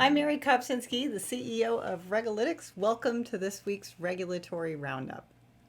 I'm Mary Kopczynski, the CEO of Regulator. Welcome to this week's Regulatory Roundup.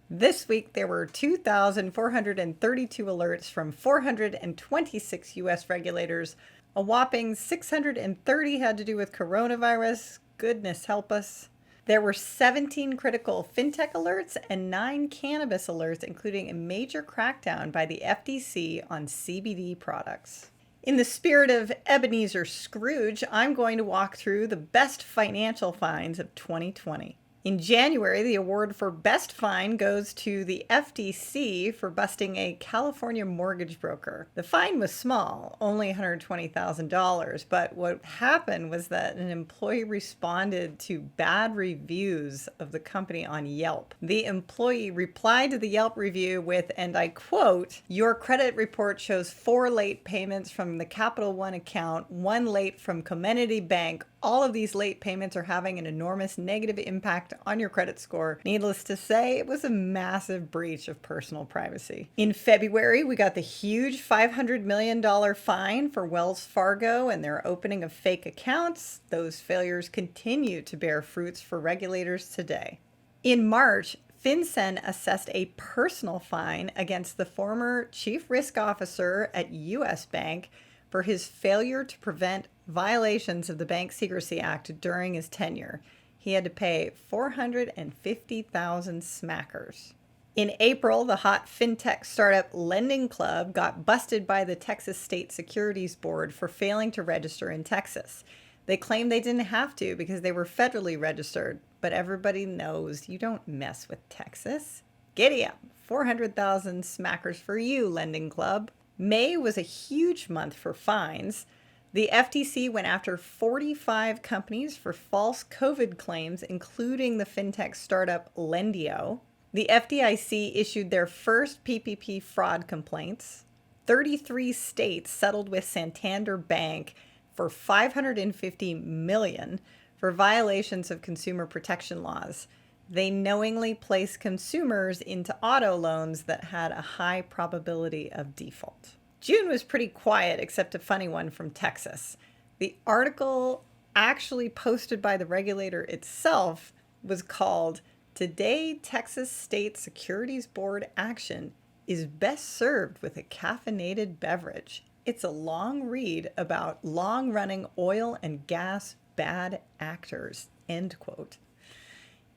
This week, there were 2,432 alerts from 426 US regulators. A whopping 630 had to do with coronavirus. Goodness help us. There were 17 critical FinTech alerts and 9 cannabis alerts, including a major crackdown by the FTC on CBD products. In the spirit of Ebenezer Scrooge, I'm going to walk through the best financial fines of 2020. In January, the award for best fine goes to the FTC for busting a California mortgage broker. The fine was small, only $120,000, but what happened was that an employee responded to bad reviews of the company on Yelp. The employee replied to the Yelp review with, and I quote, "Your credit report shows 4 late payments from the Capital One account, 1 late from Comenity Bank. All of these late payments are having an enormous negative impact on your credit score." Needless to say, it was a massive breach of personal privacy. In February, we got the huge $500 million fine for Wells Fargo and their opening of fake accounts. Those failures continue to bear fruits for regulators today. In March, FinCEN assessed a personal fine against the former chief risk officer at US Bank for his failure to prevent violations of the Bank Secrecy Act during his tenure. He had to pay 450,000 smackers. In April, the hot FinTech startup Lending Club got busted by the Texas State Securities Board for failing to register in Texas. They claimed they didn't have to because they were federally registered, but everybody knows you don't mess with Texas. Giddy up, 400,000 smackers for you, Lending Club. May was a huge month for fines. The FTC went after 45 companies for false COVID claims, including the FinTech startup Lendio. The FDIC issued their first PPP fraud complaints. 33 states settled with Santander Bank for $550 million for violations of consumer protection laws. They knowingly placed consumers into auto loans that had a high probability of default. June was pretty quiet, except a funny one from Texas. The article actually posted by the regulator itself was called, "Today, Texas State Securities Board Action is Best Served with a Caffeinated Beverage." It's a long read about long-running oil and gas bad actors, end quote.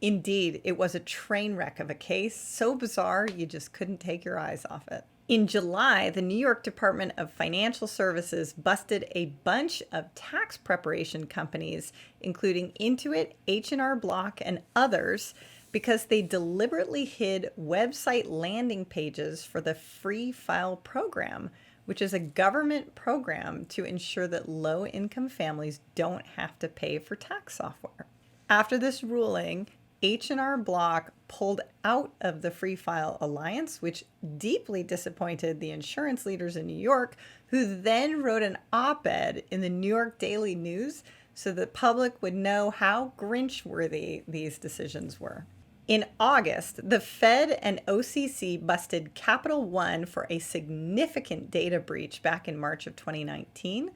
Indeed, it was a train wreck of a case, so bizarre you just couldn't take your eyes off it. In July, the New York Department of Financial Services busted a bunch of tax preparation companies, including Intuit, H&R Block, and others, because they deliberately hid website landing pages for the Free File program, which is a government program to ensure that low-income families don't have to pay for tax software. After this ruling, H&R Block pulled out of the Free File Alliance, which deeply disappointed the insurance leaders in New York, who then wrote an op-ed in the New York Daily News so the public would know how Grinch-worthy these decisions were. In August, the Fed and OCC busted Capital One for a significant data breach back in March of 2019.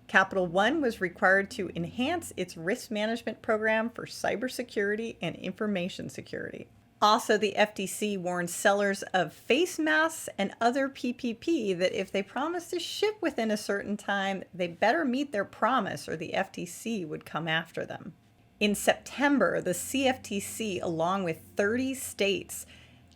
Capital One was required to enhance its risk management program for cybersecurity and information security. Also, the FTC warned sellers of face masks and other PPP that if they promise to ship within a certain time, they better meet their promise or the FTC would come after them. In September, the CFTC, along with 30 states,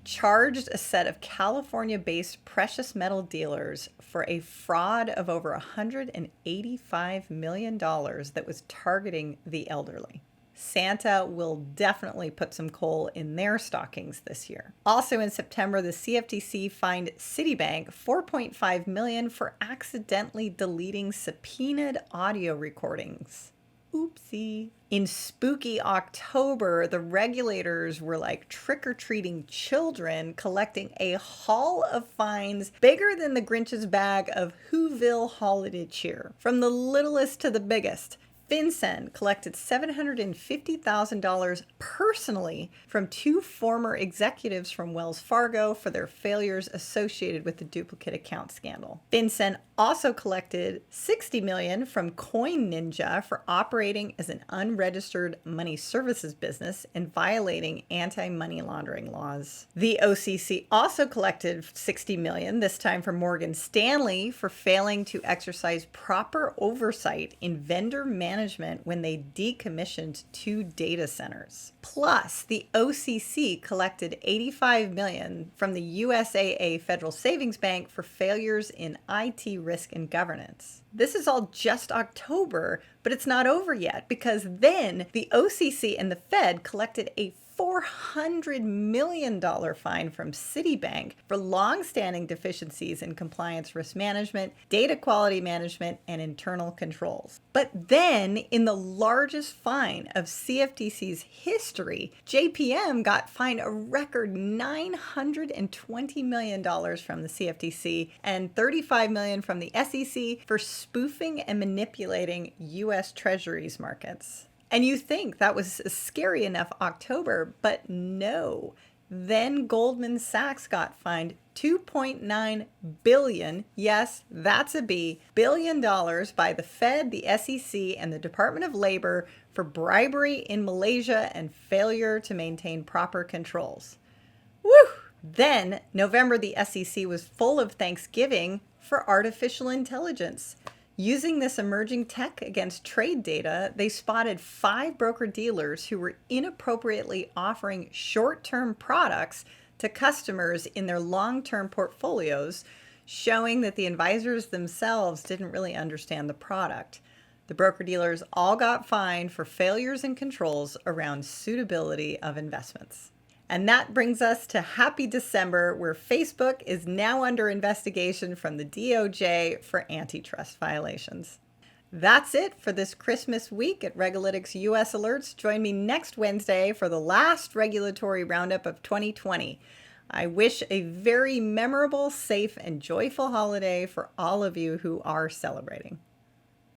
charged a set of California-based precious metal dealers for a fraud of over $185 million that was targeting the elderly. Santa will definitely put some coal in their stockings this year. Also in September, the CFTC fined Citibank $4.5 million for accidentally deleting subpoenaed audio recordings. Oopsie. In spooky October, the regulators were like trick-or-treating children, collecting a haul of fines bigger than the Grinch's bag of Whoville holiday cheer. From the littlest to the biggest, FinCEN collected $750,000 personally from two former executives from Wells Fargo for their failures associated with the duplicate account scandal. FinCEN also collected $60 million from Coin Ninja for operating as an unregistered money services business and violating anti-money laundering laws. The OCC also collected $60 million, this time from Morgan Stanley, for failing to exercise proper oversight in vendor management when they decommissioned two data centers. Plus, the OCC collected $85 million from the USAA Federal Savings Bank for failures in IT risk and governance. This is all just October, but it's not over yet, because then the OCC and the Fed collected a $400 million fine from Citibank for long-standing deficiencies in compliance risk management, data quality management, and internal controls. But then, in the largest fine of CFTC's history, JPM got fined a record $920 million from the CFTC and $35 million from the SEC for spoofing and manipulating U.S. Treasuries markets. And you think that was a scary enough October, but no. Then Goldman Sachs got fined $2.9 billion, yes, that's a B, billion dollars by the Fed, the SEC, and the Department of Labor for bribery in Malaysia and failure to maintain proper controls. Woo! Then, November, the SEC was full of Thanksgiving for artificial intelligence. Using this emerging tech against trade data, they spotted 5 broker-dealers who were inappropriately offering short-term products to customers in their long-term portfolios, showing that the advisors themselves didn't really understand the product. The broker-dealers all got fined for failures and controls around suitability of investments. And that brings us to Happy December, where Facebook is now under investigation from the DOJ for antitrust violations. That's it for this Christmas week at Regulator's US Alerts. Join me next Wednesday for the last regulatory roundup of 2020. I wish a very memorable, safe, and joyful holiday for all of you who are celebrating.